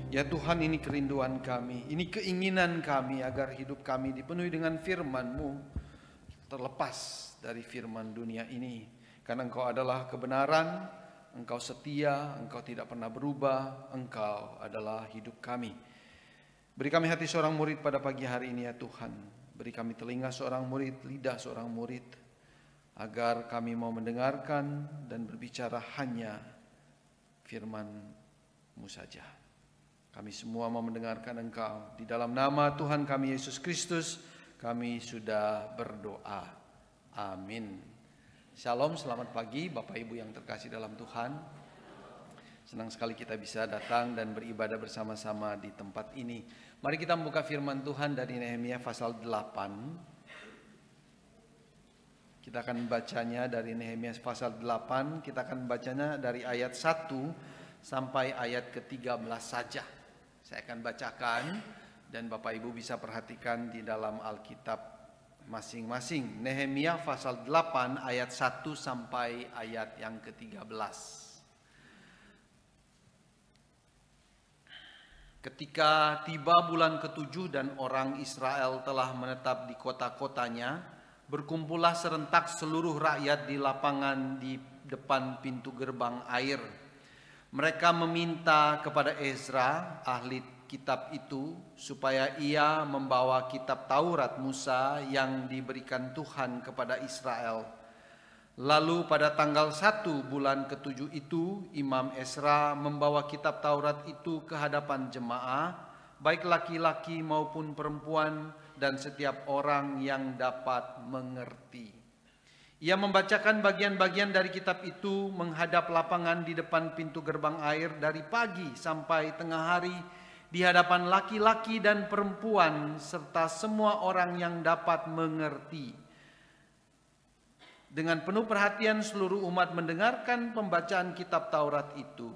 Ya Tuhan, ini kerinduan kami, ini keinginan kami agar hidup kami dipenuhi dengan firman-Mu, terlepas dari firman dunia ini. Karena Engkau adalah kebenaran, Engkau setia, Engkau tidak pernah berubah, Engkau adalah hidup kami. Beri kami hati seorang murid pada pagi hari ini ya Tuhan. Beri kami telinga seorang murid, lidah seorang murid, agar kami mau mendengarkan dan berbicara hanya firman-Mu saja. Kami semua mau mendengarkan Engkau. Di dalam nama Tuhan kami Yesus Kristus, kami sudah berdoa. Amin. Shalom, selamat pagi Bapak Ibu yang terkasih dalam Tuhan. Senang sekali kita bisa datang dan beribadah bersama-sama di tempat ini. Mari kita membuka firman Tuhan dari Nehemia pasal 8. Kita akan bacanya dari Nehemia pasal 8. Kita akan bacanya dari ayat 1 sampai ayat ke-13 saja. Saya akan bacakan dan Bapak Ibu bisa perhatikan di dalam Alkitab masing-masing. Nehemia pasal 8 ayat 1 sampai ayat yang ke-13. Ketika tiba bulan ke-7 dan orang Israel telah menetap di kota-kotanya, berkumpullah serentak seluruh rakyat di lapangan di depan pintu gerbang air. Mereka meminta kepada Ezra, ahli kitab itu, supaya ia membawa kitab Taurat Musa yang diberikan Tuhan kepada Israel. Lalu pada tanggal 1 bulan ke-7 itu, Imam Ezra membawa kitab Taurat itu ke hadapan jemaah, baik laki-laki maupun perempuan, dan setiap orang yang dapat mengerti. Ia membacakan bagian-bagian dari kitab itu menghadap lapangan di depan pintu gerbang air dari pagi sampai tengah hari di hadapan laki-laki dan perempuan serta semua orang yang dapat mengerti. Dengan penuh perhatian seluruh umat mendengarkan pembacaan kitab Taurat itu.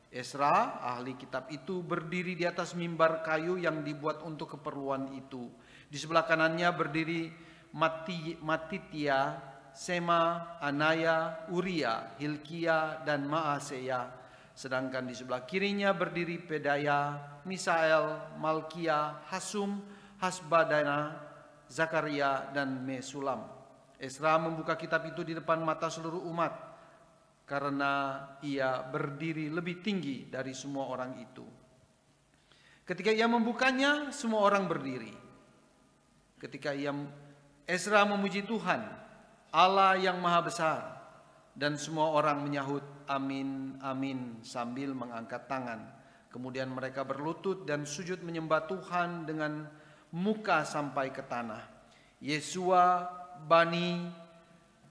Ezra, ahli kitab itu, berdiri di atas mimbar kayu yang dibuat untuk keperluan itu. Di sebelah kanannya berdiri Matitya, Sema, Anaya, Uria, Hilkia, dan Maaseya. Sedangkan di sebelah kirinya berdiri Pedaya, Misael, Malkia, Hasum, Hasbadana, Zakaria, dan Mesulam. Ezra membuka kitab itu di depan mata seluruh umat, karena ia berdiri lebih tinggi dari semua orang itu. Ketika ia membukanya, semua orang berdiri. Ketika Ezra memuji Tuhan, Allah yang maha besar, dan semua orang menyahut amin, amin sambil mengangkat tangan. Kemudian mereka berlutut dan sujud menyembah Tuhan dengan muka sampai ke tanah. Yesua, Bani,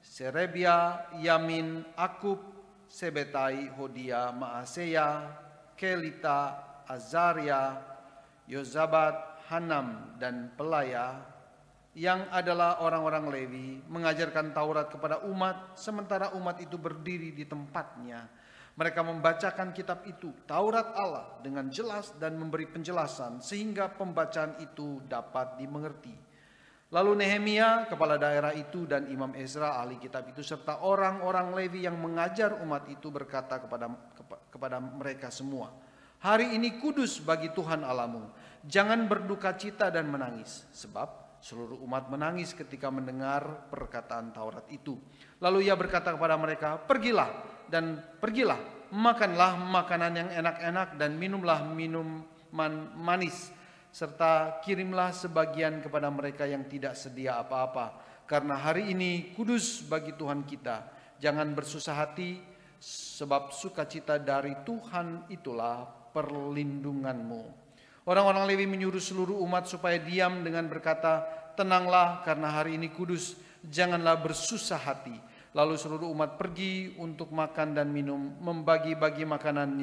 Serebia, Yamin, Akub, Sebetai, Hodia, Maaseya, Kelita, Azaria, Yozabat, Hanam, dan Pelaya, yang adalah orang-orang Lewi, mengajarkan Taurat kepada umat, sementara umat itu berdiri di tempatnya. Mereka membacakan kitab itu, Taurat Allah, dengan jelas dan memberi penjelasan, sehingga pembacaan itu dapat dimengerti. Lalu Nehemia, kepala daerah itu, dan Imam Ezra, ahli kitab itu, serta orang-orang Lewi yang mengajar umat itu berkata kepada mereka semua, "Hari ini kudus bagi Tuhan Allahmu, jangan berduka cita dan menangis, sebab seluruh umat menangis ketika mendengar perkataan Taurat itu." Lalu ia berkata kepada mereka, pergilah, makanlah makanan yang enak-enak dan minumlah minuman manis, serta kirimlah sebagian kepada mereka yang tidak sedia apa-apa, karena hari ini kudus bagi Tuhan kita. Jangan bersusah hati, sebab sukacita dari Tuhan itulah perlindunganmu. Orang-orang Lewi menyuruh seluruh umat supaya diam dengan berkata, tenanglah karena hari ini kudus, janganlah bersusah hati. Lalu seluruh umat pergi untuk makan dan minum, membagi-bagi makanan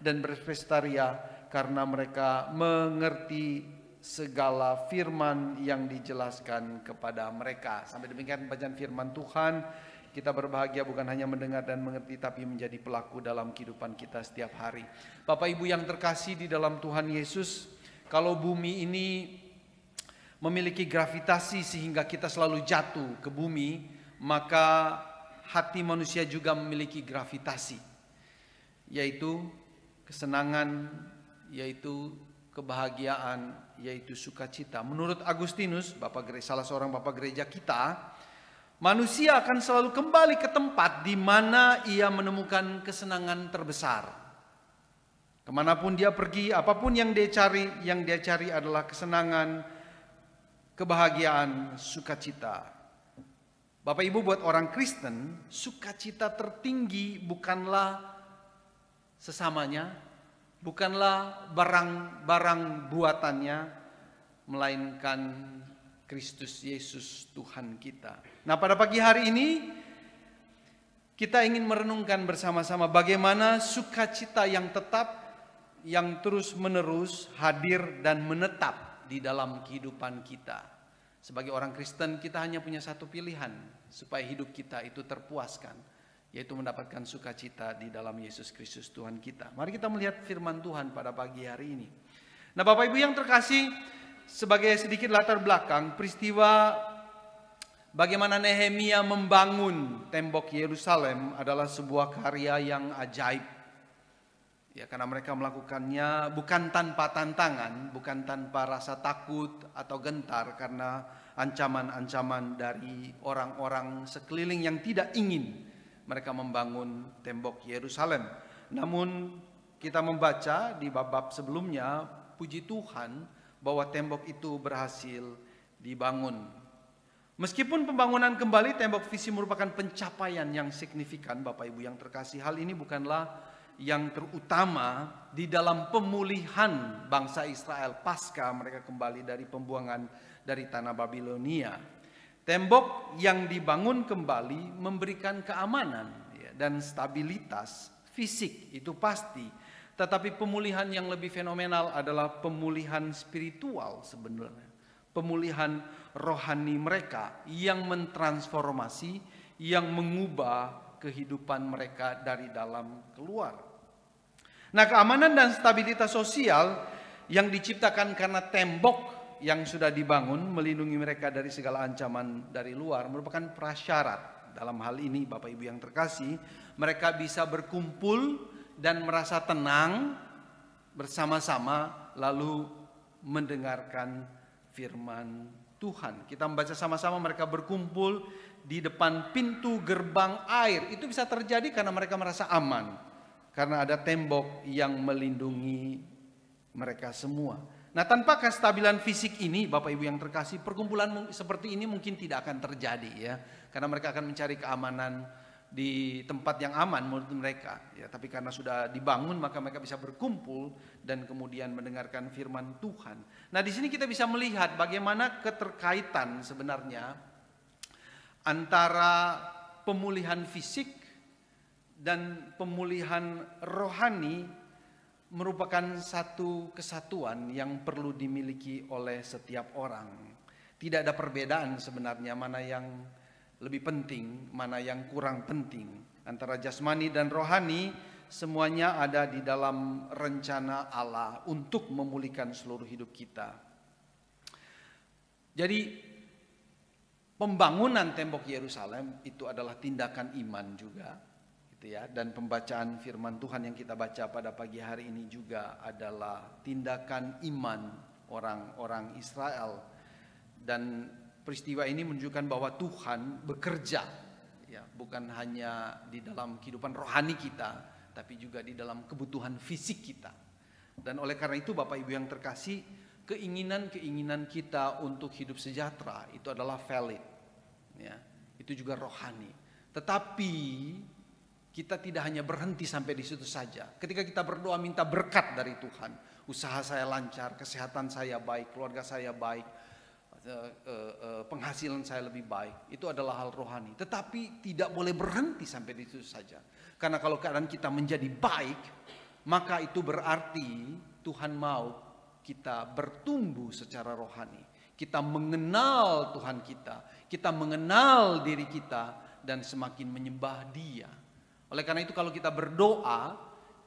dan berpestaria, karena mereka mengerti segala firman yang dijelaskan kepada mereka. Sampai demikian bacaan firman Tuhan. Kita berbahagia bukan hanya mendengar dan mengerti, tapi menjadi pelaku dalam kehidupan kita setiap hari. Bapak Ibu yang terkasih di dalam Tuhan Yesus, kalau bumi ini memiliki gravitasi sehingga kita selalu jatuh ke bumi, maka hati manusia juga memiliki gravitasi, yaitu kesenangan, yaitu kebahagiaan, yaitu sukacita. Menurut Agustinus, salah seorang bapak gereja kita, manusia akan selalu kembali ke tempat di mana ia menemukan kesenangan terbesar. Kemanapun dia pergi, apapun yang dia cari adalah kesenangan, kebahagiaan, sukacita. Bapak Ibu, buat orang Kristen, sukacita tertinggi bukanlah sesamanya, bukanlah barang-barang buatannya, melainkan Kristus Yesus Tuhan kita. Nah, pada pagi hari ini kita ingin merenungkan bersama-sama bagaimana sukacita yang tetap, yang terus-menerus hadir dan menetap di dalam kehidupan kita. Sebagai orang Kristen, kita hanya punya satu pilihan supaya hidup kita itu terpuaskan, yaitu mendapatkan sukacita di dalam Yesus Kristus Tuhan kita. Mari kita melihat firman Tuhan pada pagi hari ini. Nah, Bapak Ibu yang terkasih, sebagai sedikit latar belakang peristiwa bagaimana Nehemia membangun tembok Yerusalem adalah sebuah karya yang ajaib. Ya, karena mereka melakukannya bukan tanpa tantangan, bukan tanpa rasa takut atau gentar karena ancaman-ancaman dari orang-orang sekeliling yang tidak ingin mereka membangun tembok Yerusalem. Namun kita membaca di bab-bab sebelumnya, puji Tuhan bahwa tembok itu berhasil dibangun. Meskipun pembangunan kembali tembok visi merupakan pencapaian yang signifikan, Bapak Ibu yang terkasih, hal ini bukanlah yang terutama di dalam pemulihan bangsa Israel pasca mereka kembali dari pembuangan dari tanah Babilonia. Tembok yang dibangun kembali memberikan keamanan dan stabilitas fisik, itu pasti. Tetapi pemulihan yang lebih fenomenal adalah pemulihan spiritual sebenarnya. Pemulihan rohani mereka yang mentransformasi, yang mengubah kehidupan mereka dari dalam keluar. Nah, keamanan dan stabilitas sosial yang diciptakan karena tembok yang sudah dibangun melindungi mereka dari segala ancaman dari luar merupakan prasyarat. Dalam hal ini, Bapak Ibu yang terkasih, mereka bisa berkumpul dan merasa tenang bersama-sama lalu mendengarkan firman Tuhan. Kita membaca sama-sama mereka berkumpul di depan pintu gerbang air. Itu bisa terjadi karena mereka merasa aman, karena ada tembok yang melindungi mereka semua. Nah, tanpa kestabilan fisik ini, Bapak Ibu yang terkasih, perkumpulan seperti ini mungkin tidak akan terjadi ya, karena mereka akan mencari keamanan di tempat yang aman menurut mereka ya. Tapi karena sudah dibangun, maka mereka bisa berkumpul dan kemudian mendengarkan firman Tuhan. Nah, di sini kita bisa melihat bagaimana keterkaitan sebenarnya antara pemulihan fisik dan pemulihan rohani merupakan satu kesatuan yang perlu dimiliki oleh setiap orang. Tidak ada perbedaan sebenarnya mana yang lebih penting, mana yang kurang penting. Antara jasmani dan rohani semuanya ada di dalam rencana Allah untuk memulihkan seluruh hidup kita. Jadi pembangunan tembok Yerusalem itu adalah tindakan iman juga, gitu ya. Dan pembacaan firman Tuhan yang kita baca pada pagi hari ini juga adalah tindakan iman orang-orang Israel. Dan peristiwa ini menunjukkan bahwa Tuhan bekerja, ya, bukan hanya di dalam kehidupan rohani kita, tapi juga di dalam kebutuhan fisik kita. Dan oleh karena itu, Bapak Ibu yang terkasih, keinginan-keinginan kita untuk hidup sejahtera itu adalah valid, ya, itu juga rohani. Tetapi kita tidak hanya berhenti sampai di situ saja. Ketika kita berdoa minta berkat dari Tuhan, usaha saya lancar, kesehatan saya baik, keluarga saya baik, penghasilan saya lebih baik, itu adalah hal rohani. Tetapi tidak boleh berhenti sampai di situ saja. Karena kalau keadaan kita menjadi baik, maka itu berarti Tuhan mau kita bertumbuh secara rohani. Kita mengenal Tuhan kita mengenal diri kita dan semakin menyembah Dia. Oleh karena itu kalau kita berdoa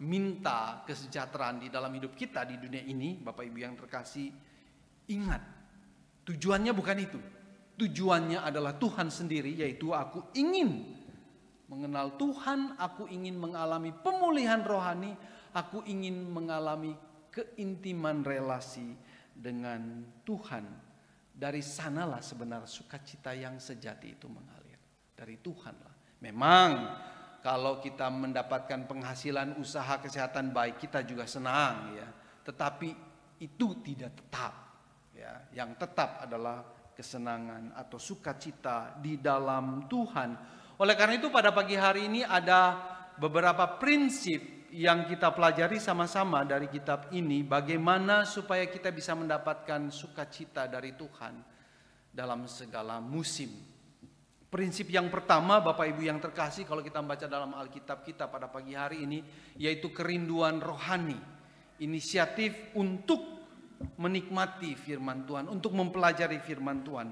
minta kesejahteraan di dalam hidup kita di dunia ini, Bapak Ibu yang terkasih, ingat tujuannya bukan itu. Tujuannya adalah Tuhan sendiri, yaitu aku ingin mengenal Tuhan, aku ingin mengalami pemulihan rohani, Aku ingin mengalami keintiman relasi dengan Tuhan. Dari sanalah sebenarnya sukacita yang sejati itu mengalir. Dari Tuhanlah. Memang kalau kita mendapatkan penghasilan usaha kesehatan baik, kita juga senang ya. Tetapi itu tidak tetap ya. Yang tetap adalah kesenangan atau sukacita di dalam Tuhan. Oleh karena itu pada pagi hari ini ada beberapa prinsip yang kita pelajari sama-sama dari kitab ini, bagaimana supaya kita bisa mendapatkan sukacita dari Tuhan dalam segala musim. Prinsip yang pertama, Bapak Ibu yang terkasih, kalau kita membaca dalam Alkitab kita pada pagi hari ini, yaitu kerinduan rohani. Inisiatif untuk menikmati firman Tuhan, untuk mempelajari firman Tuhan.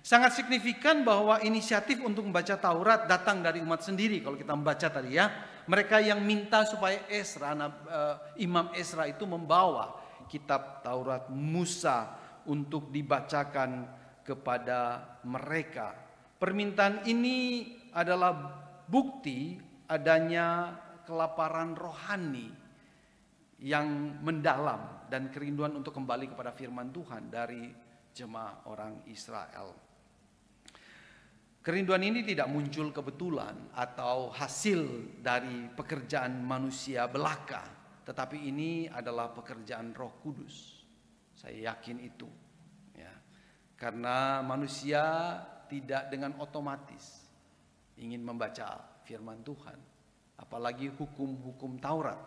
Sangat signifikan bahwa inisiatif untuk membaca Taurat datang dari umat sendiri. Kalau kita membaca tadi ya, mereka yang minta supaya Imam Ezra itu membawa kitab Taurat Musa untuk dibacakan kepada mereka. Permintaan ini adalah bukti adanya kelaparan rohani yang mendalam dan kerinduan untuk kembali kepada firman Tuhan dari jemaah orang Israel. Kerinduan ini tidak muncul kebetulan atau hasil dari pekerjaan manusia belaka, tetapi ini adalah pekerjaan Roh Kudus. Saya yakin itu, ya. Karena manusia tidak dengan otomatis ingin membaca firman Tuhan, apalagi hukum-hukum Taurat.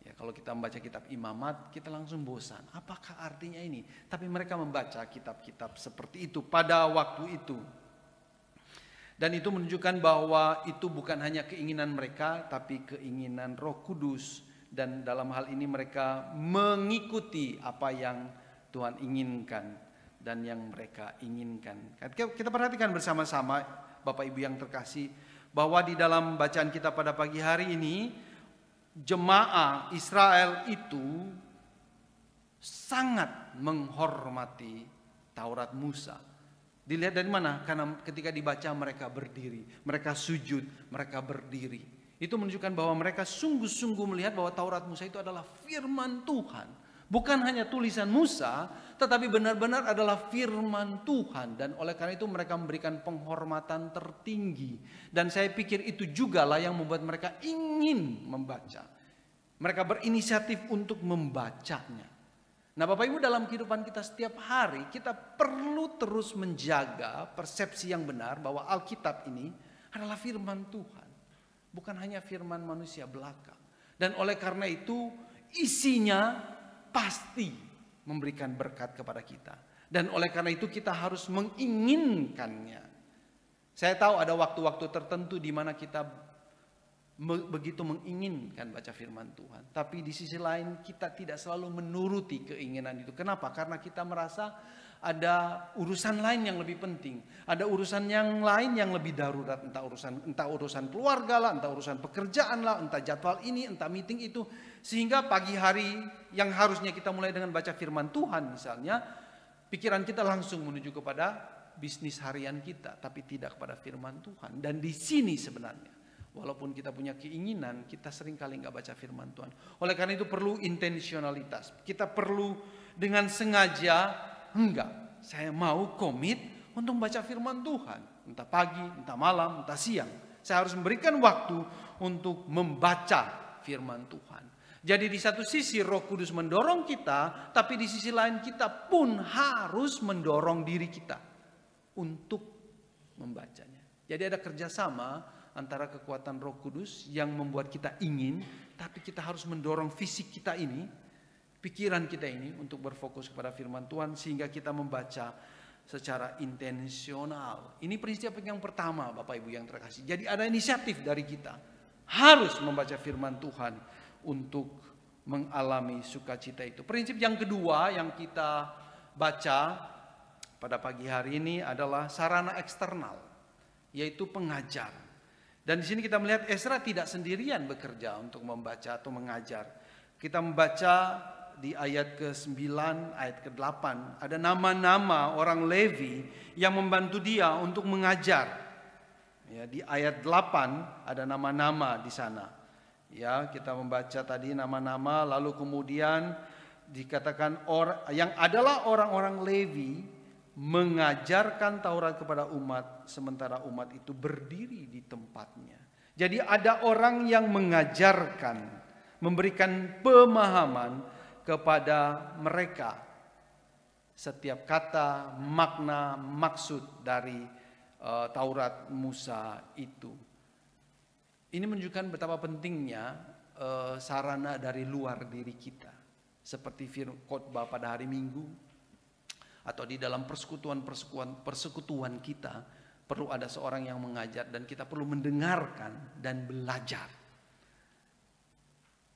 Ya, kalau kita membaca kitab Imamat, kita langsung bosan. Apakah artinya ini? Tapi mereka membaca kitab-kitab seperti itu pada waktu itu. Dan itu menunjukkan bahwa itu bukan hanya keinginan mereka, tapi keinginan Roh Kudus. Dan dalam hal ini mereka mengikuti apa yang Tuhan inginkan dan yang mereka inginkan. Kita perhatikan bersama-sama, Bapak Ibu yang terkasih, bahwa di dalam bacaan kita pada pagi hari ini, jemaah Israel itu sangat menghormati Taurat Musa. Dilihat dari mana? Karena ketika dibaca mereka berdiri, mereka sujud, mereka berdiri. Itu menunjukkan bahwa mereka sungguh-sungguh melihat bahwa Taurat Musa itu adalah firman Tuhan. Bukan hanya tulisan Musa, tetapi benar-benar adalah firman Tuhan. Dan oleh karena itu mereka memberikan penghormatan tertinggi. Dan saya pikir itu jugalah yang membuat mereka ingin membaca. Mereka berinisiatif untuk membacanya. Nah Bapak Ibu, dalam kehidupan kita setiap hari, kita perlu terus menjaga persepsi yang benar bahwa Alkitab ini adalah firman Tuhan. Bukan hanya firman manusia belaka. Dan oleh karena itu isinya pasti memberikan berkat kepada kita. Dan oleh karena itu kita harus menginginkannya. Saya tahu ada waktu-waktu tertentu di mana kita begitu menginginkan baca firman Tuhan. Tapi di sisi lain kita tidak selalu menuruti keinginan itu. Kenapa? Karena kita merasa ada urusan lain yang lebih penting. Ada urusan yang lain yang lebih darurat. Entah urusan keluarga lah, entah urusan pekerjaan lah, entah jadwal ini, entah meeting itu. Sehingga pagi hari yang harusnya kita mulai dengan baca firman Tuhan misalnya, pikiran kita langsung menuju kepada bisnis harian kita, tapi tidak kepada firman Tuhan. Dan di sini sebenarnya, walaupun kita punya keinginan, kita seringkali nggak baca firman Tuhan. Oleh karena itu perlu intensionalitas. Kita perlu dengan sengaja, saya mau komit untuk membaca firman Tuhan. Entah pagi, entah malam, entah siang. Saya harus memberikan waktu untuk membaca firman Tuhan. Jadi di satu sisi Roh Kudus mendorong kita, tapi di sisi lain kita pun harus mendorong diri kita untuk membacanya. Jadi ada kerjasama antara kekuatan Roh Kudus yang membuat kita ingin, tapi kita harus mendorong fisik kita ini, pikiran kita ini untuk berfokus kepada firman Tuhan sehingga kita membaca secara intensional. Ini prinsip yang pertama Bapak Ibu yang terkasih. Jadi ada inisiatif dari kita harus membaca firman Tuhan untuk mengalami sukacita itu. Prinsip yang kedua yang kita baca pada pagi hari ini adalah sarana eksternal, yaitu pengajar. Dan di sini kita melihat Ezra tidak sendirian bekerja untuk membaca atau mengajar. Kita membaca di ayat ke-9, ayat ke-8, ada nama-nama orang Levi yang membantu dia untuk mengajar. Ya, di ayat 8 ada nama-nama di sana. Ya, kita membaca tadi nama-nama, lalu kemudian dikatakan yang adalah orang-orang Lewi mengajarkan Taurat kepada umat, sementara umat itu berdiri di tempatnya. Jadi ada orang yang mengajarkan, memberikan pemahaman kepada mereka setiap kata, makna, maksud dari Taurat Musa itu. Ini menunjukkan betapa pentingnya sarana dari luar diri kita, seperti khotbah pada hari Minggu atau di dalam persekutuan kita perlu ada seorang yang mengajar dan kita perlu mendengarkan dan belajar.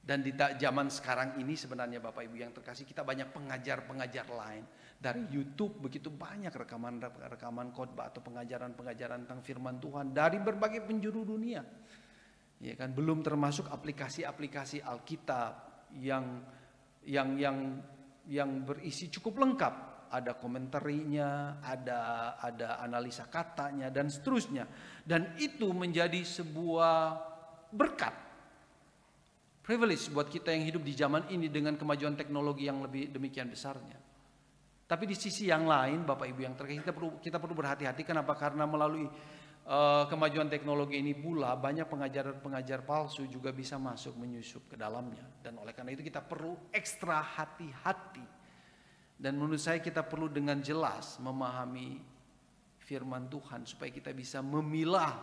Dan di zaman sekarang ini sebenarnya Bapak Ibu yang terkasih, kita banyak pengajar-pengajar lain. Dari YouTube begitu banyak rekaman khotbah atau pengajaran-pengajaran tentang firman Tuhan dari berbagai penjuru dunia. Ya kan, belum termasuk aplikasi-aplikasi Alkitab yang berisi cukup lengkap. Ada komentarinya, ada analisa katanya dan seterusnya. Dan itu menjadi sebuah berkat, privilege buat kita yang hidup di zaman ini dengan kemajuan teknologi yang lebih demikian besarnya. Tapi di sisi yang lain, Bapak Ibu yang terkasih, kita perlu berhati-hati. Kenapa? Karena melalui kemajuan teknologi ini pula banyak pengajar palsu juga bisa masuk menyusup ke dalamnya. Dan oleh karena itu kita perlu ekstra hati-hati. Dan menurut saya kita perlu dengan jelas memahami firman Tuhan supaya kita bisa memilah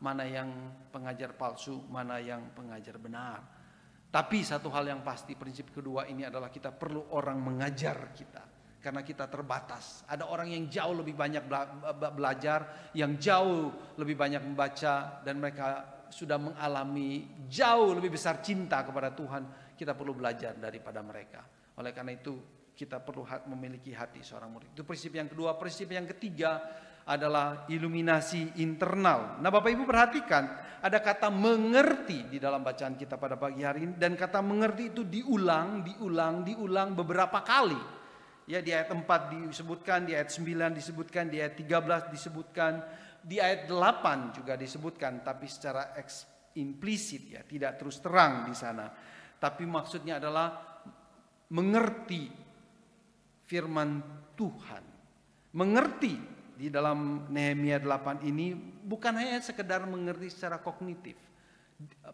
mana yang pengajar palsu, mana yang pengajar benar. Tapi satu hal yang pasti, prinsip kedua ini adalah kita perlu orang mengajar kita. Karena kita terbatas. Ada orang yang jauh lebih banyak belajar, yang jauh lebih banyak membaca, dan mereka sudah mengalami jauh lebih besar cinta kepada Tuhan. Kita perlu belajar daripada mereka. Oleh karena itu kita perlu memiliki hati seorang murid. Itu prinsip yang kedua. Prinsip yang ketiga adalah iluminasi internal. Nah, Bapak Ibu perhatikan, ada kata mengerti di dalam bacaan kita pada pagi hari ini. Dan kata mengerti itu diulang beberapa kali. Ya, di ayat 4 disebutkan, di ayat 9 disebutkan, di ayat 13 disebutkan, di ayat 8 juga disebutkan, tapi secara implisit, ya, tidak terus terang di sana. Tapi maksudnya adalah mengerti firman Tuhan. Mengerti di dalam Nehemia 8 ini bukan hanya sekedar mengerti secara kognitif.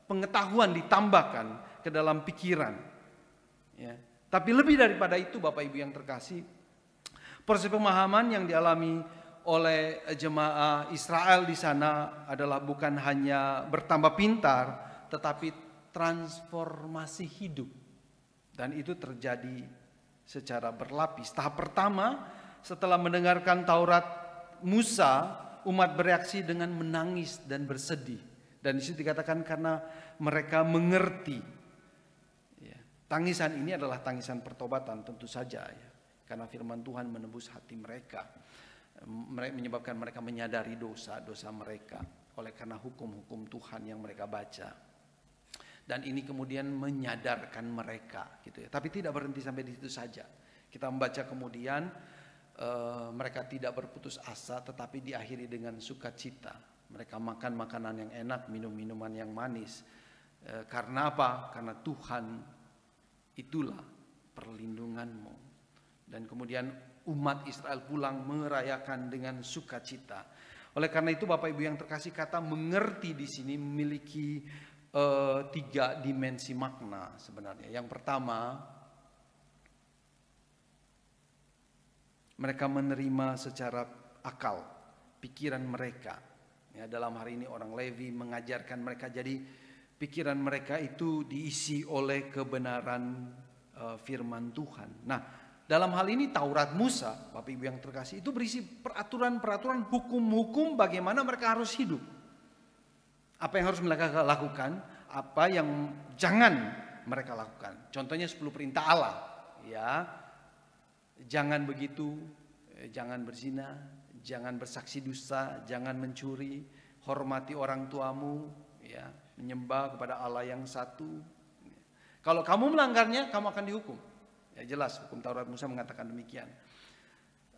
Pengetahuan ditambahkan ke dalam pikiran. Ya. Tapi lebih daripada itu Bapak Ibu yang terkasih, proses pemahaman yang dialami oleh jemaah Israel di sana adalah bukan hanya bertambah pintar, tetapi transformasi hidup. Dan itu terjadi secara berlapis. Tahap pertama, setelah mendengarkan Taurat Musa, umat bereaksi dengan menangis dan bersedih. Dan di situ dikatakan karena mereka mengerti. Tangisan ini adalah tangisan pertobatan tentu saja, ya. Karena firman Tuhan menembus hati mereka. Menyebabkan mereka menyadari dosa-dosa mereka oleh karena hukum-hukum Tuhan yang mereka baca. Dan ini kemudian menyadarkan mereka, gitu ya. Tapi tidak berhenti sampai di situ saja. Kita membaca kemudian mereka tidak berputus asa, tetapi diakhiri dengan sukacita. Mereka makan makanan yang enak, minum minuman yang manis. Karena apa? Karena Tuhan itulah perlindunganmu. Dan kemudian umat Israel pulang merayakan dengan sukacita. Oleh karena itu Bapak Ibu yang terkasih, kata mengerti di sini memiliki 3 dimensi makna sebenarnya. Yang pertama, mereka menerima secara akal, pikiran mereka. Ya, dalam hari ini orang Lewi mengajarkan mereka, jadi pikiran mereka itu diisi oleh kebenaran firman Tuhan. Nah, dalam hal ini Taurat Musa, Bapak Ibu yang terkasih, itu berisi peraturan-peraturan, hukum-hukum bagaimana mereka harus hidup. Apa yang harus mereka lakukan, apa yang jangan mereka lakukan. Contohnya 10 perintah Allah, ya. Jangan begitu, jangan berzina, jangan bersaksi dusta, jangan mencuri, hormati orang tuamu, ya, menyembah kepada Allah yang satu. Kalau kamu melanggarnya, kamu akan dihukum. Ya, jelas hukum Taurat Musa mengatakan demikian.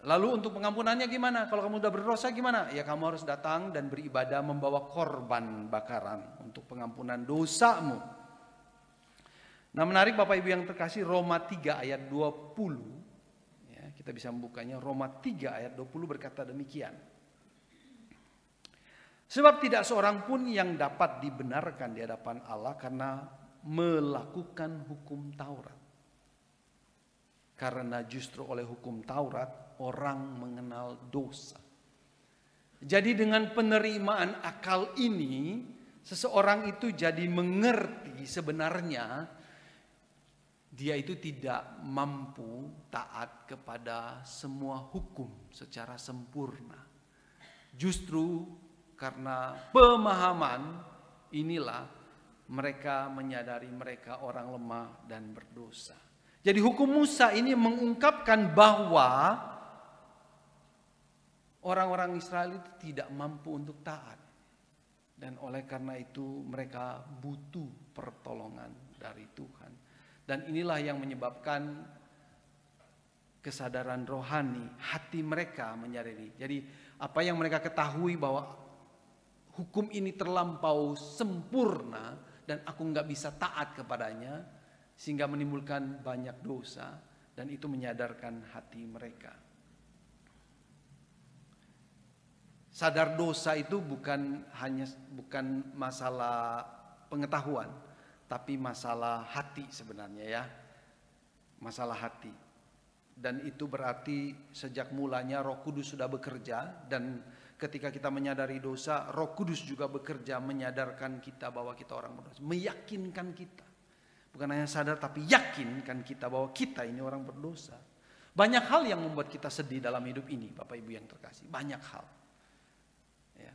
Lalu untuk pengampunannya gimana? Kalau kamu sudah berdosa gimana? Ya, kamu harus datang dan beribadah membawa korban bakaran untuk pengampunan dosamu. Nah, menarik Bapak Ibu yang terkasih, Roma 3 ayat 20. Ya, kita bisa membukanya. Roma 3 ayat 20 berkata demikian. Sebab tidak seorang pun yang dapat dibenarkan di hadapan Allah karena melakukan hukum Taurat. Karena justru oleh hukum Taurat orang mengenal dosa. Jadi dengan penerimaan akal ini, seseorang itu jadi mengerti sebenarnya dia itu tidak mampu taat kepada semua hukum secara sempurna. Justru karena pemahaman inilah mereka menyadari mereka orang lemah dan berdosa. Jadi hukum Musa ini mengungkapkan bahwa orang-orang Israel itu tidak mampu untuk taat. Dan oleh karena itu mereka butuh pertolongan dari Tuhan. Dan inilah yang menyebabkan kesadaran rohani, hati mereka menyadari. Jadi apa yang mereka ketahui bahwa hukum ini terlampau sempurna dan aku nggak bisa taat kepadanya, sehingga menimbulkan banyak dosa, dan itu menyadarkan hati mereka. Sadar dosa itu bukan masalah pengetahuan, tapi masalah hati sebenarnya ya. Masalah hati. Dan itu berarti sejak mulanya Roh Kudus sudah bekerja, dan ketika kita menyadari dosa, Roh Kudus juga bekerja menyadarkan kita bahwa kita orang berdosa, meyakinkan kita. Bukan hanya sadar tapi yakinkan kita bahwa kita ini orang berdosa. Banyak hal yang membuat kita sedih dalam hidup ini, Bapak Ibu yang terkasih. Banyak hal. Ya.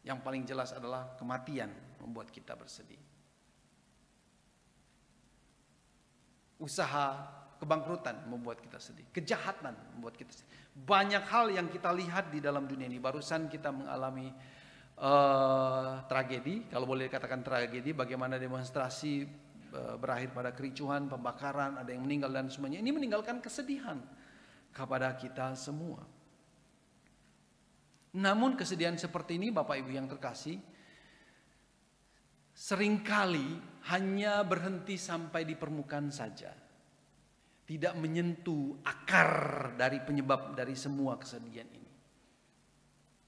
Yang paling jelas adalah kematian membuat kita bersedih. Usaha kebangkrutan membuat kita sedih. Kejahatan membuat kita sedih. Banyak hal yang kita lihat di dalam dunia ini. Barusan kita mengalami tragedi, kalau boleh dikatakan tragedi, bagaimana demonstrasi berakhir pada kericuhan, pembakaran, ada yang meninggal dan semuanya. Ini meninggalkan kesedihan kepada kita semua. Namun kesedihan seperti ini, Bapak Ibu yang terkasih, seringkali hanya berhenti sampai di permukaan saja. Tidak menyentuh akar dari penyebab dari semua kesedihan ini.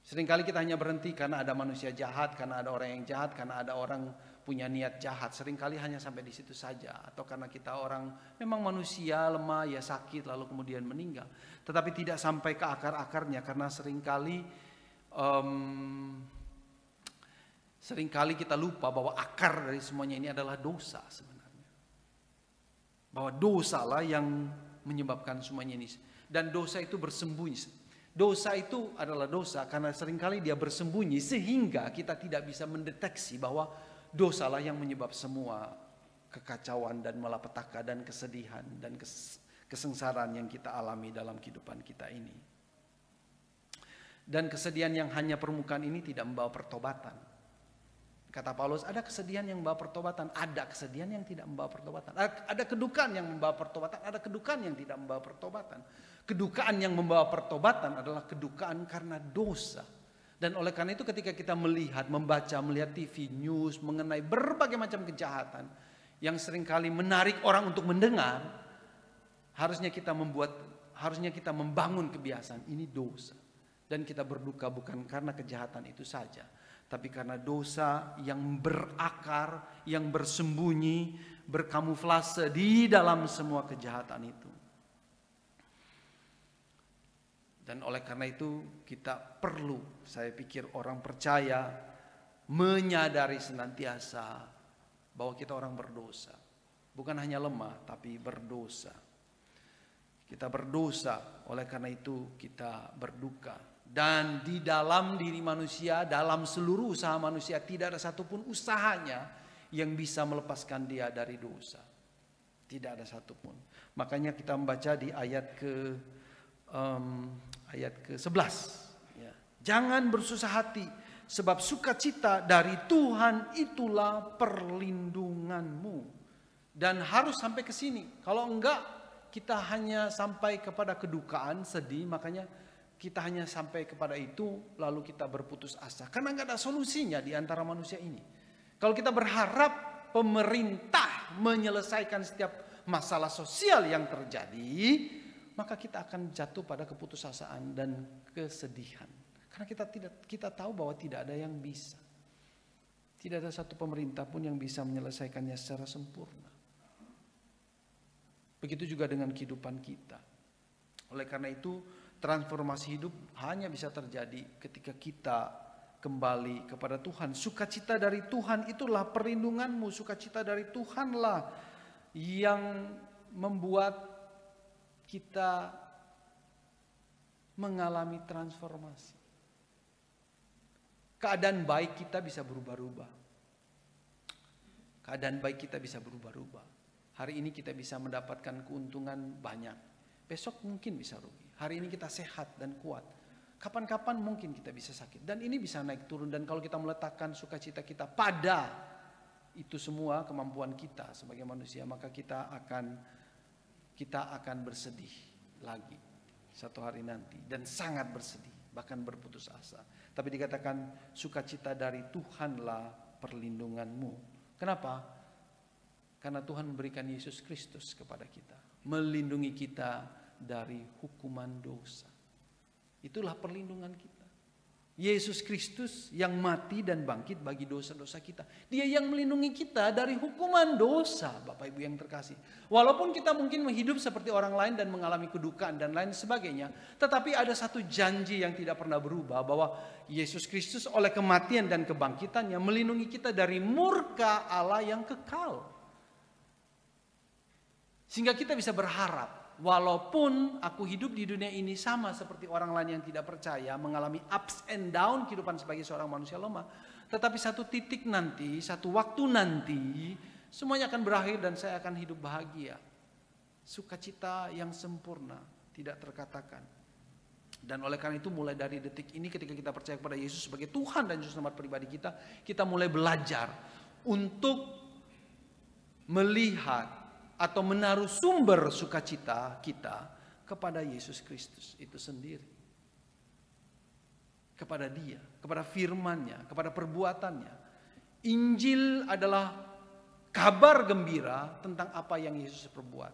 Seringkali kita hanya berhenti karena ada manusia jahat, karena ada orang yang jahat, karena ada orang punya niat jahat. Seringkali hanya sampai di situ saja. Atau karena kita orang memang manusia lemah, ya sakit, lalu kemudian meninggal. Tetapi tidak sampai ke akar-akarnya, karena seringkali kita lupa bahwa akar dari semuanya ini adalah dosa sebenarnya. Bahwa dosalah yang menyebabkan semuanya ini. Dan dosa itu bersembunyi. Dosa itu adalah dosa karena seringkali dia bersembunyi sehingga kita tidak bisa mendeteksi bahwa dosalah yang menyebab semua kekacauan dan malapetaka dan kesedihan dan kesengsaraan yang kita alami dalam kehidupan kita ini. Dan kesedihan yang hanya permukaan ini tidak membawa pertobatan. Kata Paulus, ada kesedihan yang membawa pertobatan, ada kesedihan yang tidak membawa pertobatan. Ada kedukaan yang membawa pertobatan, ada kedukaan yang tidak membawa pertobatan. Kedukaan yang membawa pertobatan adalah kedukaan karena dosa. Dan oleh karena itu ketika kita melihat TV, news mengenai berbagai macam kejahatan yang seringkali menarik orang untuk mendengar, harusnya kita membangun kebiasaan ini dosa. Dan kita berduka bukan karena kejahatan itu saja, tapi karena dosa yang berakar, yang bersembunyi, berkamuflase di dalam semua kejahatan itu. Dan oleh karena itu kita perlu, saya pikir orang percaya menyadari senantiasa bahwa kita orang berdosa. Bukan hanya lemah tapi berdosa. Kita berdosa, oleh karena itu kita berduka. Dan di dalam diri manusia, dalam seluruh usaha manusia, tidak ada satupun usahanya yang bisa melepaskan dia dari dosa. Tidak ada satupun. Makanya kita membaca di ayat ke-11. Ya. Jangan bersusah hati, sebab sukacita dari Tuhan itulah perlindunganmu. Dan harus sampai ke sini. Kalau enggak, kita hanya sampai kepada kedukaan, sedih, makanya kita hanya sampai kepada itu, lalu kita berputus asa. Karena enggak ada solusinya di antara manusia ini. Kalau kita berharap pemerintah menyelesaikan setiap masalah sosial yang terjadi, maka kita akan jatuh pada keputusasaan dan kesedihan. Karena kita tahu bahwa tidak ada yang bisa. Tidak ada satu pemerintah pun yang bisa menyelesaikannya secara sempurna. Begitu juga dengan kehidupan kita. Oleh karena itu, transformasi hidup hanya bisa terjadi ketika kita kembali kepada Tuhan. Sukacita dari Tuhan itulah perlindunganmu. Sukacita dari Tuhanlah yang membuat kita mengalami transformasi. Keadaan baik kita bisa berubah-ubah. Keadaan baik kita bisa berubah-ubah. Hari ini kita bisa mendapatkan keuntungan banyak. Besok mungkin bisa rugi. Hari ini kita sehat dan kuat. Kapan-kapan mungkin kita bisa sakit. Dan ini bisa naik turun. Dan kalau kita meletakkan sukacita kita pada itu semua kemampuan kita sebagai manusia, maka kita akan bersedih lagi satu hari nanti. Dan sangat bersedih. Bahkan berputus asa. Tapi dikatakan sukacita dari Tuhanlah perlindunganmu. Kenapa? Karena Tuhan memberikan Yesus Kristus kepada kita. Melindungi kita dari hukuman dosa. Itulah perlindungan kita. Yesus Kristus yang mati dan bangkit bagi dosa-dosa kita. Dia yang melindungi kita dari hukuman dosa, Bapak Ibu yang terkasih. Walaupun kita mungkin hidup seperti orang lain dan mengalami kedukaan dan lain sebagainya, tetapi ada satu janji yang tidak pernah berubah, bahwa Yesus Kristus oleh kematian dan kebangkitannya melindungi kita dari murka Allah yang kekal. Sehingga kita bisa berharap, walaupun aku hidup di dunia ini sama seperti orang lain yang tidak percaya, mengalami ups and down kehidupan sebagai seorang manusia lemah, tetapi satu titik nanti, satu waktu nanti, semuanya akan berakhir dan saya akan hidup bahagia. Sukacita yang sempurna, tidak terkatakan. Dan oleh karena itu mulai dari detik ini ketika kita percaya kepada Yesus sebagai Tuhan dan Juru Selamat pribadi kita mulai belajar untuk melihat atau menaruh sumber sukacita kita kepada Yesus Kristus itu sendiri. Kepada Dia, kepada firman-Nya, kepada perbuatannya. Injil adalah kabar gembira tentang apa yang Yesus perbuat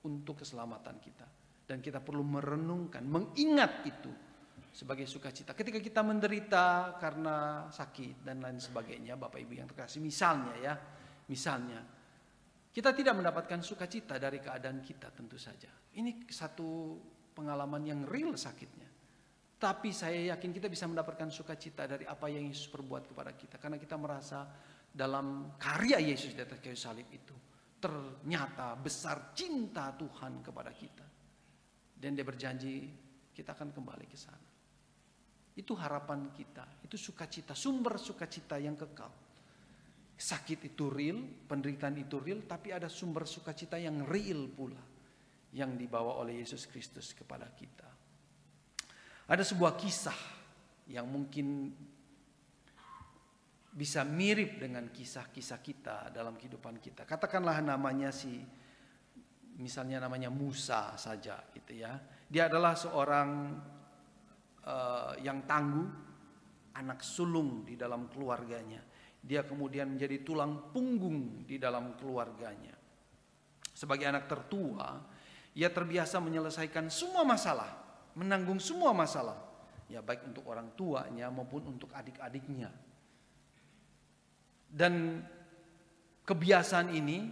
untuk keselamatan kita. Dan kita perlu merenungkan, mengingat itu sebagai sukacita. Ketika kita menderita karena sakit dan lain sebagainya, Bapak Ibu yang terkasih, misalnya kita tidak mendapatkan sukacita dari keadaan kita tentu saja. Ini satu pengalaman yang real sakitnya. Tapi saya yakin kita bisa mendapatkan sukacita dari apa yang Yesus perbuat kepada kita. Karena kita merasa dalam karya Yesus di atas kayu salib itu, ternyata besar cinta Tuhan kepada kita. Dan Dia berjanji kita akan kembali ke sana. Itu harapan kita, itu sukacita, sumber sukacita yang kekal. Sakit itu real, penderitaan itu real, tapi ada sumber sukacita yang real pula yang dibawa oleh Yesus Kristus kepada kita. Ada sebuah kisah yang mungkin bisa mirip dengan kisah-kisah kita dalam kehidupan kita. Katakanlah misalnya namanya Musa saja gitu ya. Dia adalah seorang yang tangguh, anak sulung di dalam keluarganya. Dia kemudian menjadi tulang punggung di dalam keluarganya. Sebagai anak tertua, ia terbiasa menyelesaikan semua masalah, menanggung semua masalah. Ya, baik untuk orang tuanya maupun untuk adik-adiknya. Dan kebiasaan ini,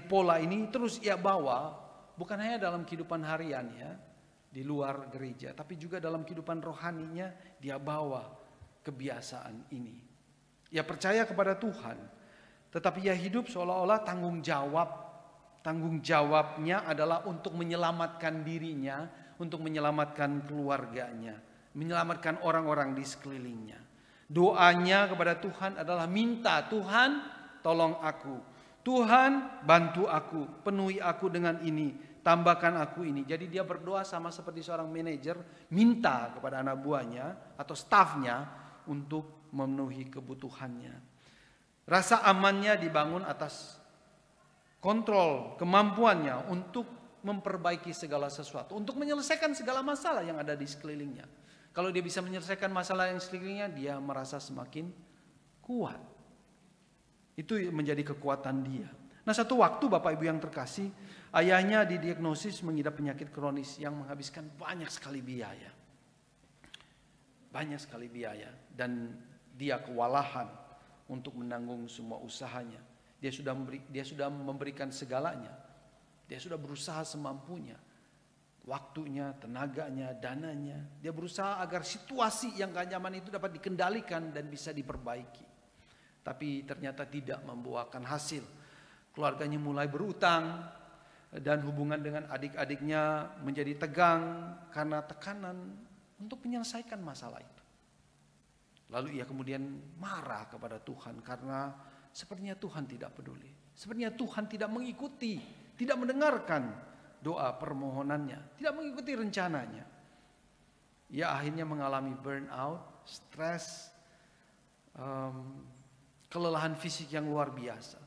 pola ini terus ia bawa, bukan hanya dalam kehidupan hariannya di luar gereja, tapi juga dalam kehidupan rohaninya dia bawa kebiasaan ini. Ia percaya kepada Tuhan, tetapi ia hidup seolah-olah tanggung jawabnya adalah untuk menyelamatkan dirinya, untuk menyelamatkan keluarganya, menyelamatkan orang-orang di sekelilingnya. Doanya kepada Tuhan adalah minta, Tuhan tolong aku, Tuhan bantu aku, penuhi aku dengan ini, tambahkan aku ini. Jadi dia berdoa sama seperti seorang manajer, minta kepada anak buahnya atau stafnya untuk memenuhi kebutuhannya. Rasa amannya dibangun atas kontrol kemampuannya untuk memperbaiki segala sesuatu, untuk menyelesaikan segala masalah yang ada di sekelilingnya. Kalau dia bisa menyelesaikan masalah yang sekelilingnya, dia merasa semakin kuat. Itu menjadi kekuatan dia. Nah, satu waktu Bapak Ibu yang terkasih, ayahnya didiagnosis mengidap penyakit kronis yang menghabiskan banyak sekali biaya. Banyak sekali biaya. Dan dia kewalahan untuk menanggung semua usahanya. Dia sudah memberikan segalanya. Dia sudah berusaha semampunya. Waktunya, tenaganya, dananya. Dia berusaha agar situasi yang gak nyaman itu dapat dikendalikan dan bisa diperbaiki. Tapi ternyata tidak membuahkan hasil. Keluarganya mulai berutang dan hubungan dengan adik-adiknya menjadi tegang karena tekanan untuk menyelesaikan masalah itu. Lalu ia kemudian marah kepada Tuhan karena sepertinya Tuhan tidak peduli. Sepertinya Tuhan tidak mengikuti, tidak mendengarkan doa permohonannya, tidak mengikuti rencananya. Ia akhirnya mengalami burnout, stres, kelelahan fisik yang luar biasa.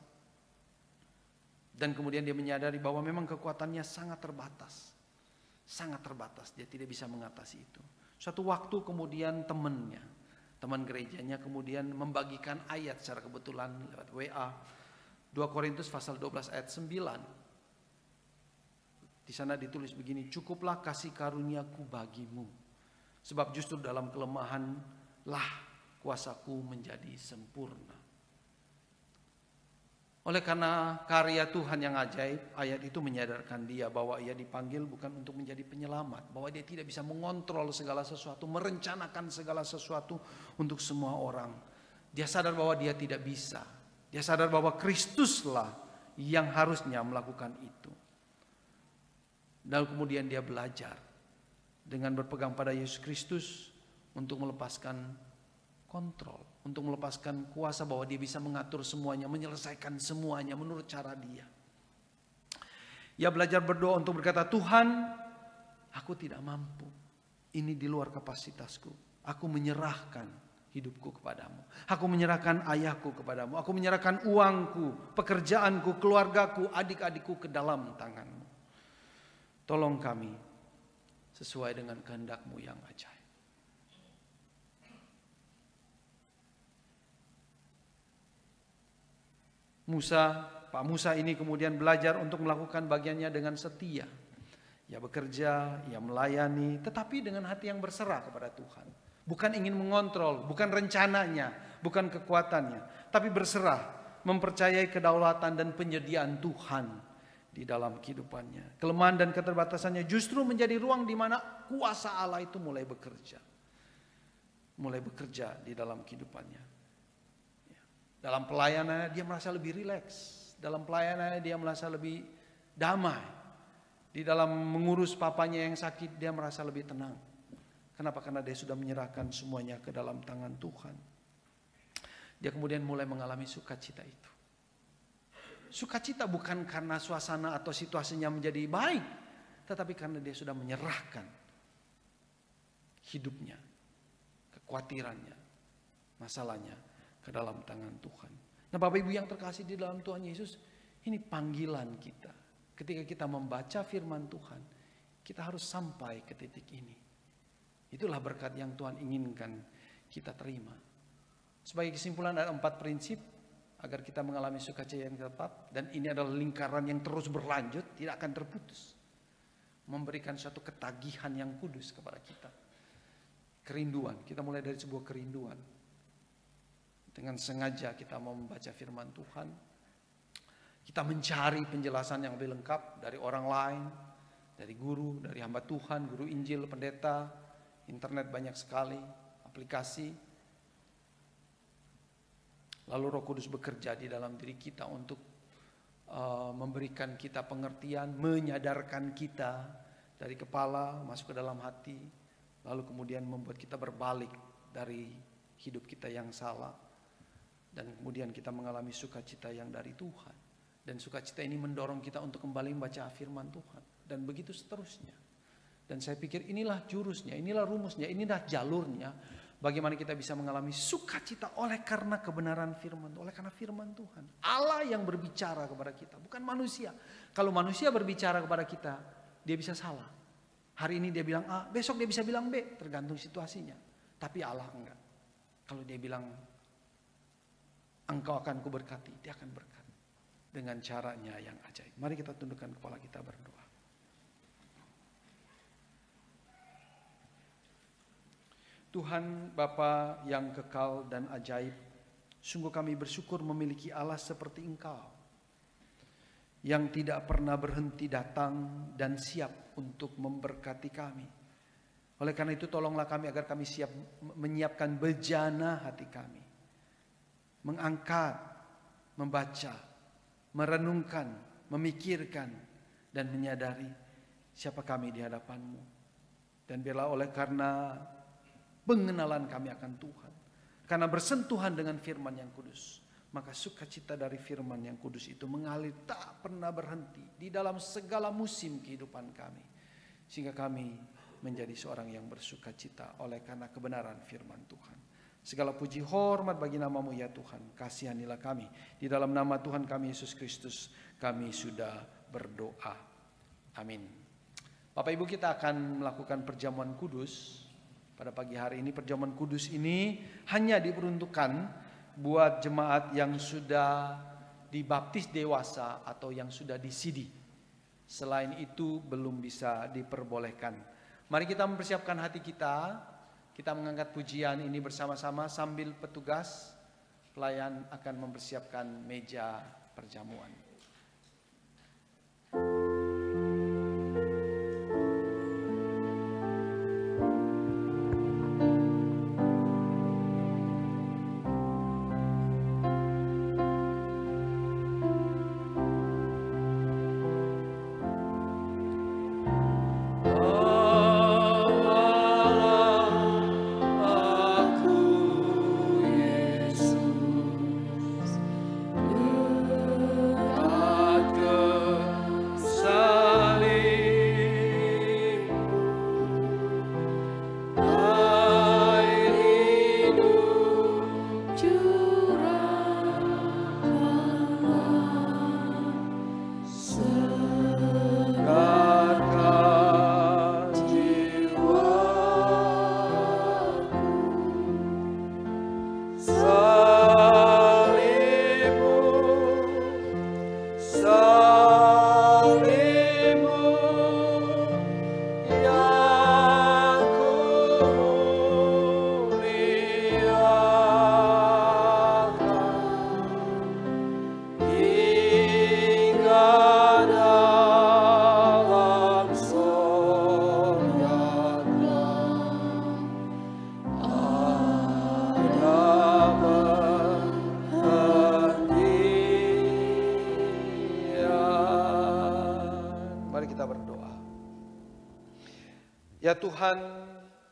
Dan kemudian dia menyadari bahwa memang kekuatannya sangat terbatas. Sangat terbatas, dia tidak bisa mengatasi itu. Suatu waktu kemudian teman gerejanya kemudian membagikan ayat secara kebetulan lewat WA. 2 Korintus pasal 12 ayat 9. Di sana ditulis begini, cukuplah kasih karuniaku bagimu. Sebab justru dalam kelemahanlah kuasaku menjadi sempurna. Oleh karena karya Tuhan yang ajaib, ayat itu menyadarkan dia bahwa ia dipanggil bukan untuk menjadi penyelamat. Bahwa dia tidak bisa mengontrol segala sesuatu, merencanakan segala sesuatu untuk semua orang. Dia sadar bahwa dia tidak bisa. Dia sadar bahwa Kristuslah yang harusnya melakukan itu. Dan kemudian dia belajar dengan berpegang pada Yesus Kristus untuk melepaskan kontrol, untuk melepaskan kuasa bahwa dia bisa mengatur semuanya, menyelesaikan semuanya menurut cara dia. Ia belajar berdoa untuk berkata, Tuhan, aku tidak mampu. Ini di luar kapasitasku. Aku menyerahkan hidupku kepadamu. Aku menyerahkan ayahku kepadamu. Aku menyerahkan uangku, pekerjaanku, keluargaku, adik-adikku ke dalam tanganmu. Tolong kami sesuai dengan kehendak-Mu yang ajaib. Pak Musa ini kemudian belajar untuk melakukan bagiannya dengan setia. Ia bekerja, ia melayani, tetapi dengan hati yang berserah kepada Tuhan. Bukan ingin mengontrol, bukan rencananya, bukan kekuatannya, tapi berserah, mempercayai kedaulatan dan penyediaan Tuhan di dalam kehidupannya. Kelemahan dan keterbatasannya justru menjadi ruang di mana kuasa Allah itu mulai bekerja. Mulai bekerja di dalam kehidupannya. Dalam pelayanannya dia merasa lebih rileks. Dalam pelayanannya dia merasa lebih damai. Di dalam mengurus papanya yang sakit dia merasa lebih tenang. Kenapa? Karena dia sudah menyerahkan semuanya ke dalam tangan Tuhan. Dia kemudian mulai mengalami sukacita itu. Sukacita bukan karena suasana atau situasinya menjadi baik. Tetapi karena dia sudah menyerahkan hidupnya, kekhawatirannya, masalahnya ke dalam tangan Tuhan. Nah, Bapak Ibu yang terkasih di dalam Tuhan Yesus, ini panggilan kita. Ketika kita membaca firman Tuhan, kita harus sampai ke titik ini. Itulah berkat yang Tuhan inginkan kita terima. Sebagai kesimpulan ada 4 prinsip agar kita mengalami sukacita yang tepat, dan ini adalah lingkaran yang terus berlanjut, tidak akan terputus. Memberikan suatu ketagihan yang kudus kepada kita. Kerinduan, kita mulai dari sebuah kerinduan. Dengan sengaja kita mau membaca firman Tuhan. Kita mencari penjelasan yang lebih lengkap dari orang lain, dari guru, dari hamba Tuhan, guru Injil, pendeta, internet banyak sekali, aplikasi. Lalu Roh Kudus bekerja di dalam diri kita untuk memberikan kita pengertian, menyadarkan kita dari kepala masuk ke dalam hati, lalu kemudian membuat kita berbalik dari hidup kita yang salah. Dan kemudian kita mengalami sukacita yang dari Tuhan. Dan sukacita ini mendorong kita untuk kembali membaca firman Tuhan. Dan begitu seterusnya. Dan saya pikir inilah jurusnya, inilah rumusnya, inilah jalurnya. Bagaimana kita bisa mengalami sukacita oleh karena kebenaran firman, oleh karena firman Tuhan. Allah yang berbicara kepada kita, bukan manusia. Kalau manusia berbicara kepada kita, dia bisa salah. Hari ini dia bilang A, besok dia bisa bilang B, tergantung situasinya. Tapi Allah enggak. Kalau dia bilang Engkau akan kuberkati, dia akan berkat dengan caranya yang ajaib. Mari kita tundukkan kepala kita berdoa. Tuhan Bapa yang kekal dan ajaib, sungguh kami bersyukur memiliki Allah seperti Engkau, yang tidak pernah berhenti datang dan siap untuk memberkati kami. Oleh karena itu tolonglah kami agar kami siap menyiapkan bejana hati kami, mengangkat, membaca, merenungkan, memikirkan, dan menyadari siapa kami di hadapan-Mu. Dan biarlah oleh karena pengenalan kami akan Tuhan, karena bersentuhan dengan firman yang kudus, maka sukacita dari firman yang kudus itu mengalir tak pernah berhenti di dalam segala musim kehidupan kami, sehingga kami menjadi seorang yang bersukacita oleh karena kebenaran firman Tuhan. Segala puji hormat bagi nama-Mu ya Tuhan. Kasihanilah kami. Di dalam nama Tuhan kami Yesus Kristus kami sudah berdoa. Amin. Bapak Ibu, kita akan melakukan perjamuan kudus. Pada pagi hari ini perjamuan kudus ini hanya diperuntukkan buat jemaat yang sudah dibaptis dewasa atau yang sudah disidi. Selain itu belum bisa diperbolehkan. Mari kita mempersiapkan hati kita. Kita mengangkat pujian ini bersama-sama sambil petugas pelayan akan mempersiapkan meja perjamuan. Ya Tuhan,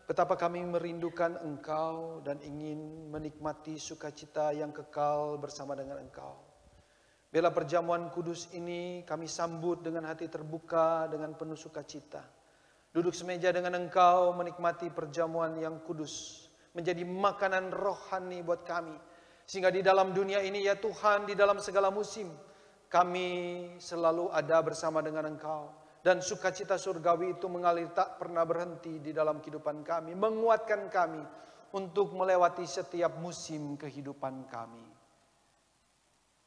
betapa kami merindukan Engkau dan ingin menikmati sukacita yang kekal bersama dengan Engkau. Biarlah perjamuan kudus ini kami sambut dengan hati terbuka, dengan penuh sukacita. Duduk semeja dengan Engkau menikmati perjamuan yang kudus, menjadi makanan rohani buat kami. Sehingga di dalam dunia ini ya Tuhan, di dalam segala musim, kami selalu ada bersama dengan Engkau. Dan sukacita surgawi itu mengalir tak pernah berhenti di dalam kehidupan kami. Menguatkan kami untuk melewati setiap musim kehidupan kami.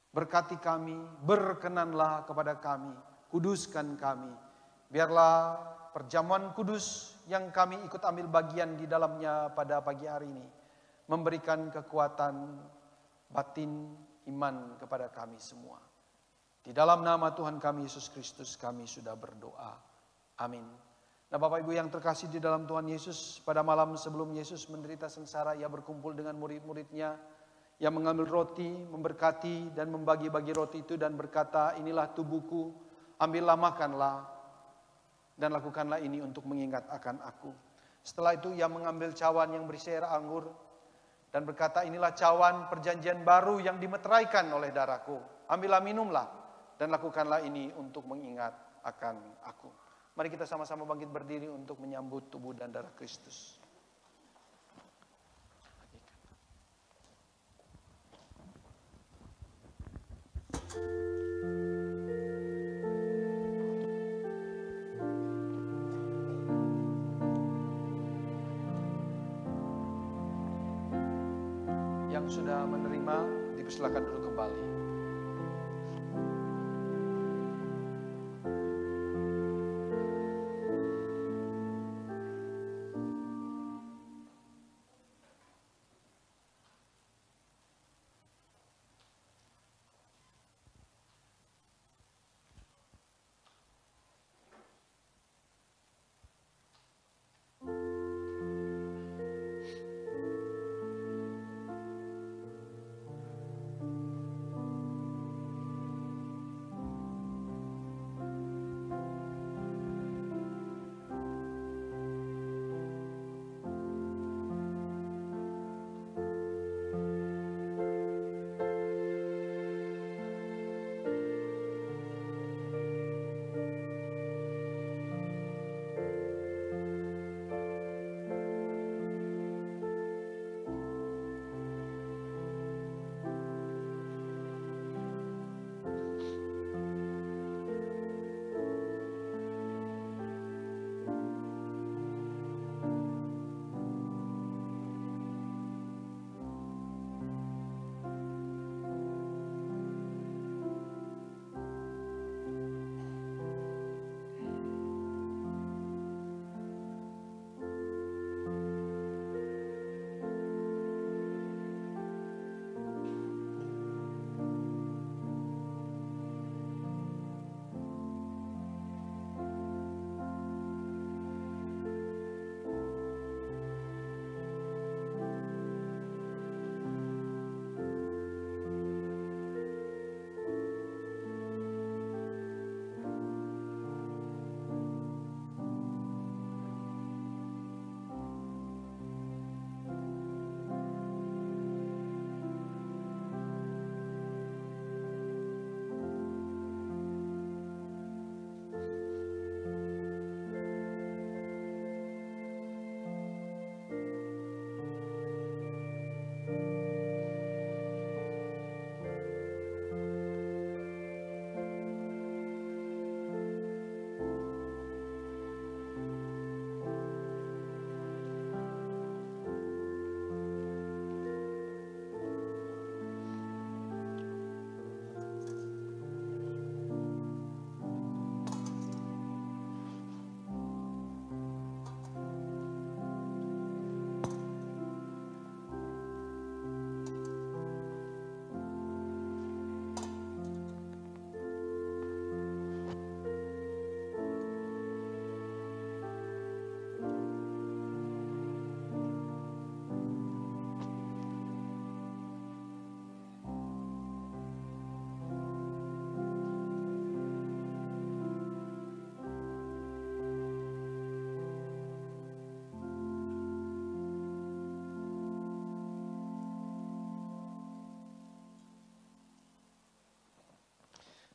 Berkati kami, berkenanlah kepada kami, kuduskan kami. Biarlah perjamuan kudus yang kami ikut ambil bagian di dalamnya pada pagi hari ini memberikan kekuatan batin iman kepada kami semua. Di dalam nama Tuhan kami Yesus Kristus kami sudah berdoa. Amin. Nah Bapak Ibu yang terkasih di dalam Tuhan Yesus, pada malam sebelum Yesus menderita sengsara, ia berkumpul dengan murid-muridnya. Ia mengambil roti, memberkati dan membagi-bagi roti itu dan berkata, inilah tubuhku, ambillah makanlah dan lakukanlah ini untuk mengingat akan aku. Setelah itu ia mengambil cawan yang berisi air anggur dan berkata, inilah cawan perjanjian baru yang dimeteraikan oleh darahku. Ambillah minumlah. Dan lakukanlah ini untuk mengingat akan aku. Mari kita sama-sama bangkit berdiri untuk menyambut tubuh dan darah Kristus. Yang sudah menerima Silakan duduk kembali.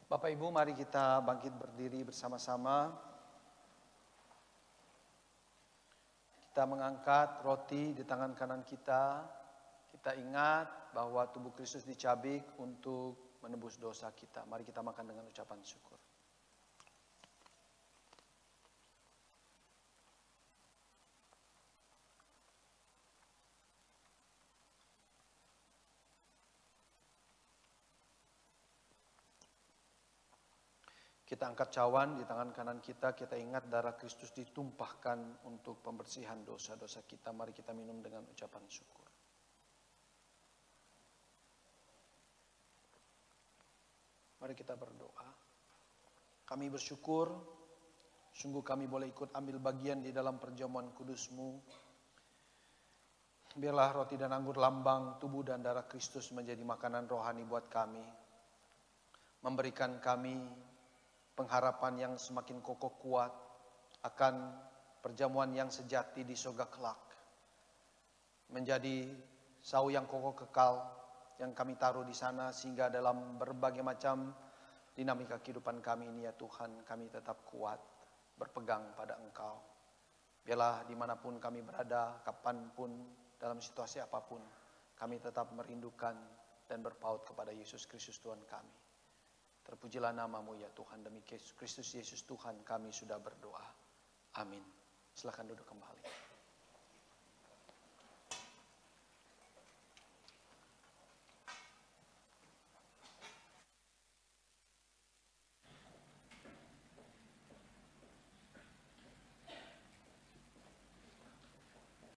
Bapak Ibu, mari kita bangkit berdiri bersama-sama. Kita mengangkat roti di tangan kanan kita. Kita ingat bahwa tubuh Kristus dicabik untuk menebus dosa kita. Mari kita makan dengan ucapan syukur. Kita angkat cawan di tangan kanan kita, kita ingat darah Kristus ditumpahkan untuk pembersihan dosa-dosa kita. Mari kita minum dengan ucapan syukur. Mari kita berdoa. Kami bersyukur, sungguh kami boleh ikut ambil bagian di dalam perjamuan kudus-Mu. Biarlah roti dan anggur lambang tubuh dan darah Kristus menjadi makanan rohani buat kami. Memberikan kami pengharapan yang semakin kokoh kuat akan perjamuan yang sejati di surga kelak. Menjadi sau yang kokoh kekal yang kami taruh di sana, sehingga dalam berbagai macam dinamika kehidupan kami ini ya Tuhan, kami tetap kuat berpegang pada Engkau. Biarlah dimanapun kami berada, kapanpun, dalam situasi apapun, kami tetap merindukan dan berpaut kepada Yesus Kristus Tuhan kami. Terpujilah nama-Mu ya Tuhan, demi Kristus Yesus Tuhan kami sudah berdoa. Amin. Silakan duduk kembali.